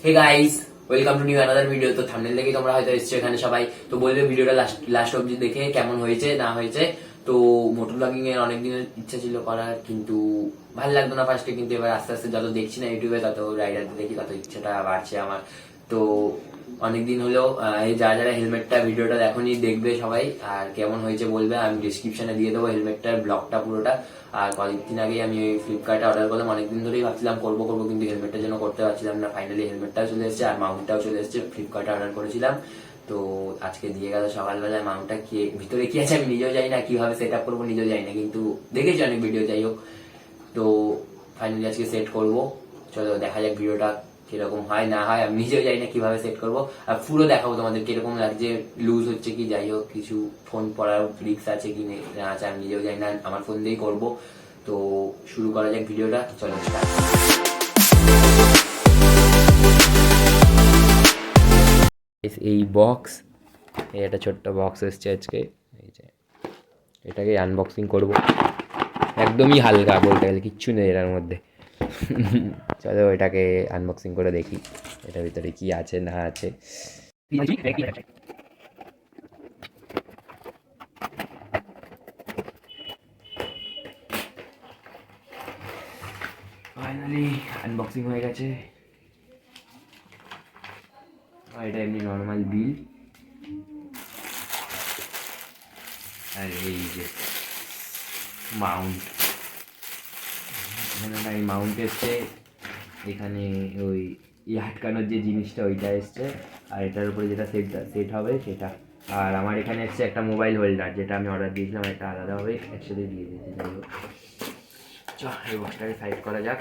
Hey guys, welcome to new another video. তো thumbnail দেখে তোমরা হয়তো এসছো এখানে সবাই, তো বলবে ভিডিওটা লাস্ট অবধি দেখে কেমন হয়েছে না হয়েছে। তো মোটর ব্লগিং এর অনেক দিনের ইচ্ছা ছিল করার, কিন্তু ভালো লাগতো না ফার্স্টে, কিন্তু এবার আস্তে আস্তে যত দেখছি না ইউটিউবে তত রাইডারদের দেখি তত ইচ্ছাটা বাড়ছে আমার। তো অনেকদিন হলেও এই যারা যারা হেলমেটটা ভিডিওটা দেখোনি দেখবে সবাই, আর কেমন হয়েছে বলবে। আমি ডিসক্রিপশনে দিয়ে দেবো হেলমেটটার ব্লগটা পুরোটা। আর কয়েকদিন আগেই আমি ওই ফ্লিপকার্টে অর্ডার করলাম, অনেকদিন ধরেই ভাবছিলাম করবো কিন্তু হেলমেটটার জন্য করতে পারছিলাম না। ফাইনালি হেলমেটটাও চলে এসেছে আর মাউন্টটাও চলে এসেছে, ফ্লিপকার্টে অর্ডার করেছিলাম। তো আজকে দিয়ে গেল সকালবেলায়। মাউন্টটা কি ভিতরে কি আছে আমি নিজেও জানি না, কিভাবে সেট আপ করবো নিজেও জানি না, কিন্তু দেখেছি অনেক ভিডিও, যাই হোক। তো ফাইনালি আজকে সেট করবো, চলো দেখা যাক ভিডিওটা কিরকম হয় না হয়। আমি নিজেও জানি না কিভাবে সেট করবো, আর পুরো দেখাবো তোমাদের কিরকম লাগছে, লুজ হচ্ছে কি, যাই হোক কিছু ফোন পড়ার রিক্স আছে কি না আছে আমি নিজেও জানি না, আমার ফোন দিয়েই করবো। তো শুরু করা যাক ভিডিওটা, চলো স্টার্ট। এই বক্স, এই একটা ছোট্ট বক্স এসছে আজকে, এই যে এটাকে আনবক্সিং করব। একদমই হালকা, বলতে গেলে কিচ্ছু নেই এটার মধ্যে। চলো এটাকে আনবক্সিং করে দেখি এটার ভিতরে কি আছে না আছে। ফাইনালি আনবক্সিং হয়ে গেছে। আর এটা এমনি নর্মাল বিল, আর এই যে মাউন্ট, এই মাউন্ট এসছে এখানে, ওই আটকানোর যে জিনিসটা ওইটা এসছে, আর এটার উপরে যেটা সেট হবে সেটা। আর আমার এখানে এসছে একটা মোবাইল হোল্ডার, যেটা আমি অর্ডার দিয়েছিলাম, এটা আলাদাভাবে একসাথে দিয়ে দিয়েছি। যাই হোক, এই বক্সটাকে সাইড করা যাক।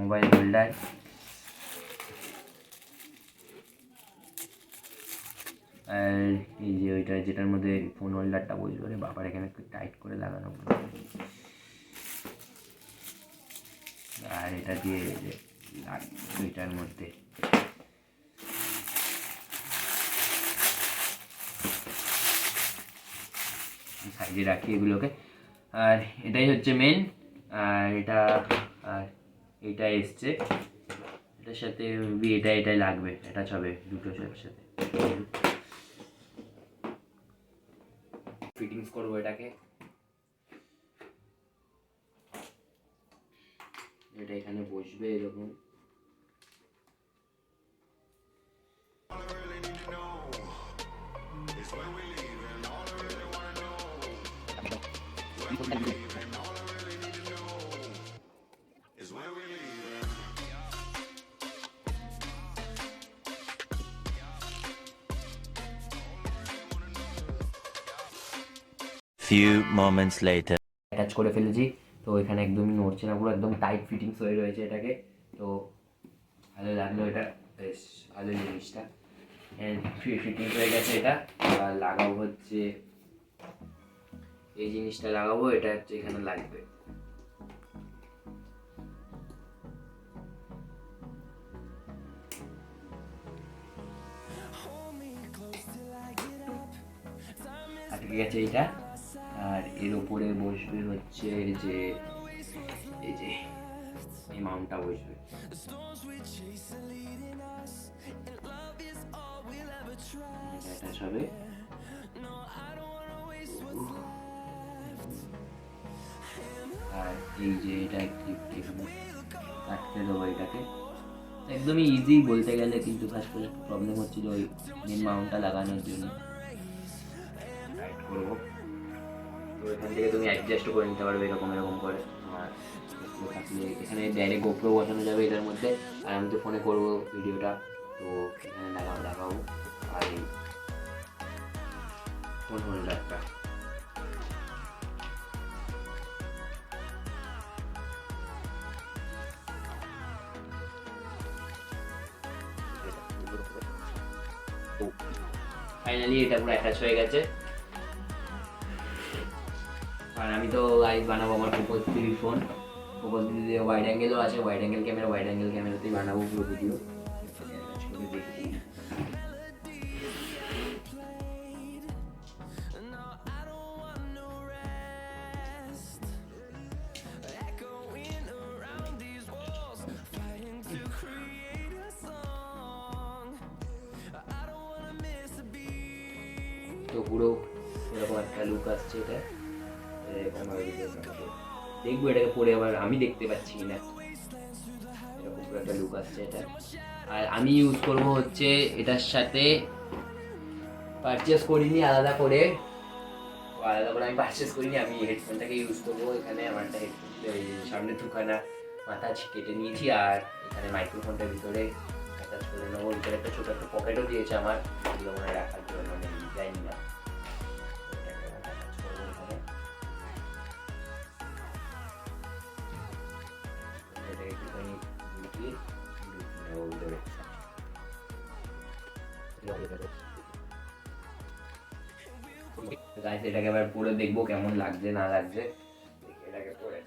মোবাইল হোল্ডার, আর এই যে ওইটা যেটার মধ্যে ফোন হোল্ডারটা বসবে, রে বাবার এখানে একটু টাইট করে লাগানো, আর এটা দিয়ে ওইটার মধ্যে সাইডে রাখি এগুলোকে। আর এটাই হচ্ছে মেন, আর এটা এসছে এটার সাথে, এটাই লাগবে, এটা হবে দুটো সাথে ফিটিংস করবো এটাকে। এটা এখানে বসবে এরকম, Few moments later. অ্যাটাচ করে ফেলেছি। তো এখানে একদমই নড়ছে না, পুরো একদম টাইট ফিটিংস হয়ে রয়েছে এটাকে। তো ভালো লাগলো, এটা বেশ ভালো জিনিসটা, ফিটিংস হয়ে গেছে এটা। আর লাগাবো হচ্ছে এই জিনিসটা লাগাবো, এটা হচ্ছে এখানে লাগবে। আটকে গেছে এইটা, আর এর উপরে বসবে হচ্ছে এই যে এই মাউন্টটা বসবে। এটা হবে, আর এই যে এটা এখানে আটকে দেবো এটাকে। একদমই ইজি বলতে গেলে, কিন্তু ফার্স্ট একটু প্রবলেম হচ্ছিল ওই মেন মাউন্টটা লাগানোর জন্য। টাইট করবো, তো এখান থেকে তুমি অ্যাডজাস্ট করে নিতে পারবে এরকম করে। আর থাকলে এখানে ডাইরেক্ট গোপ্রো বসানো যাবে এটার মধ্যে, আর আমি তো ফোনে করবো ভিডিওটা, তো এখানে লাগাবো। আর এই ফোন হোল্ডারটা, ফাইনালি এটা পুরো অ্যাটাচ হয়ে গেছে। আর আমি তো গাইজ বানাবো আমার পোকো 3 ফোন, পোকো 3 দিয়ে ওয়াইড অ্যাঙ্গেলও আছে, ওয়াইড অ্যাঙ্গেল ক্যামেরাতেই বানাবো পুরো ভিডিও। পুরো এরকম একটা লুক আসছে এটা, এরকম ভাবে দেখবো এটাকে পরে আবার আমি দেখতে পাচ্ছি না, এরকম পুরো একটা লুক আসছে এটা। আর আমি ইউজ করব হচ্ছে এটার সাথে, পারচেস করিনি আলাদা করে আমি পারচেস করিনি, আমি হেডফোনটাকে ইউজ করবো। এখানে আমার একটা হেডফোন সামনে দুখানা মাথা কেটে নিয়েছি, আর এখানে মাইক্রোফোনটার ভিতরে অ্যাটাচ করে নেবো। ভিতরে একটা ছোটো একটা পকেটও দিয়েছে আমার, এগুলো মনে রাখার জন্য, আমি জানি না। এটাকে আবার পরে দেখবো কেমন লাগছে না লাগছে, এটাকে পরে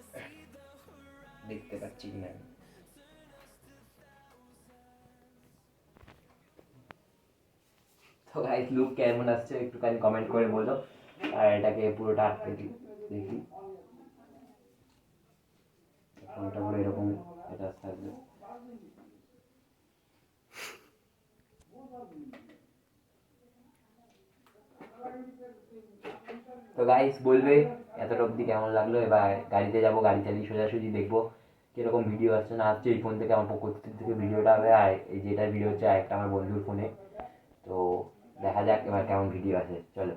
দেখতে পাচ্ছি না। তো গাইস লুক কেমন আসছে একটুখানি কমেন্ট করে বলো। আর এটাকে পুরোটা আটকে দেখি, ফোনটা পুরো এরকম এটা থাকবে। তো গাইস বলবে এতটা অবধি কেমন লাগলো। এবার গাড়িতে যাবো, গাড়ি চালিয়ে সোজাসুজি দেখবো কিরকম ভিডিও আসছে না আসছে। এই ফোন থেকে আমার পক্ষ থেকে ভিডিওটা হবে, আর এই যেটা ভিডিও হচ্ছে একটা আমার বন্ধুর ফোনে। তো দেখা যাক এবার কেমন ভিডিও আসে, চলো।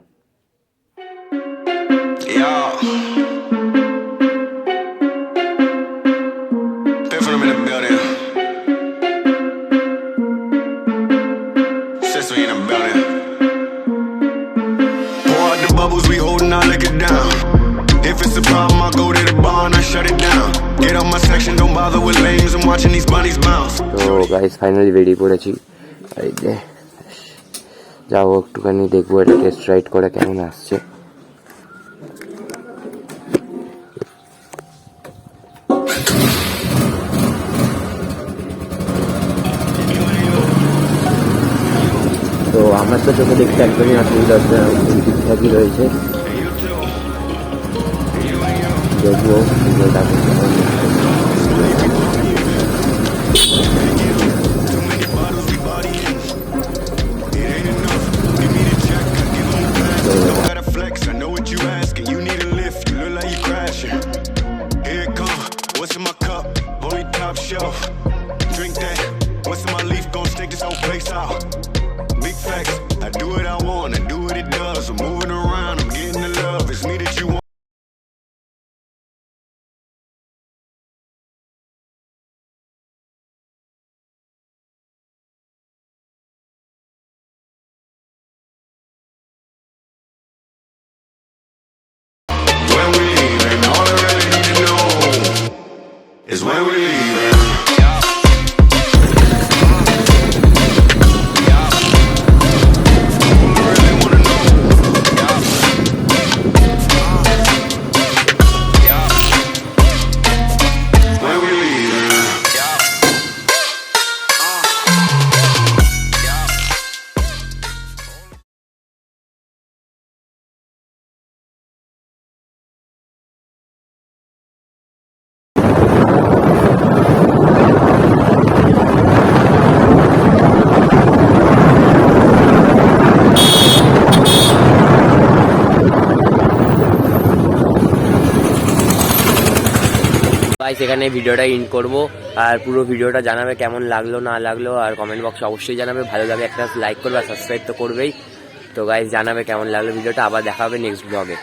Bubbles, we holding our liquor down. If it's a problem, I'll go to the bar and I shut it down. Get on my section, don't bother with lames. I'm watching these bunnies bounce. তো guys finally বেরিয়ে পড়েছি, এই যে যাবো একটুখানি দেখবো এটা test ride করে কেমন আসছে। তো আমার তো চোখে দেখতে একদমই অসুবিধা হচ্ছে না, ঠিকঠাকই রয়েছে। দেখবো Drink that. What's in my leaf? Gon' stink this whole place out. Big facts. I do what I want. I do what it does. I'm moving around. I'm getting the love. It's me that you want. When we leaving, all I really need to know is when we leaving. Guys এখানে ভিডিওটা and করবো, আর পুরো ভিডিওটা জানাবে কেমন লাগলো না লাগলো, আর কমেন্ট বক্সে অবশ্যই জানাবে। ভালো লাগে একটা লাইক করবে, আর সাবস্ক্রাইব তো করবেই। তো গাইস জানাবে কেমন লাগলো ভিডিওটা, আবার দেখা হবে নেক্সট ব্লগে।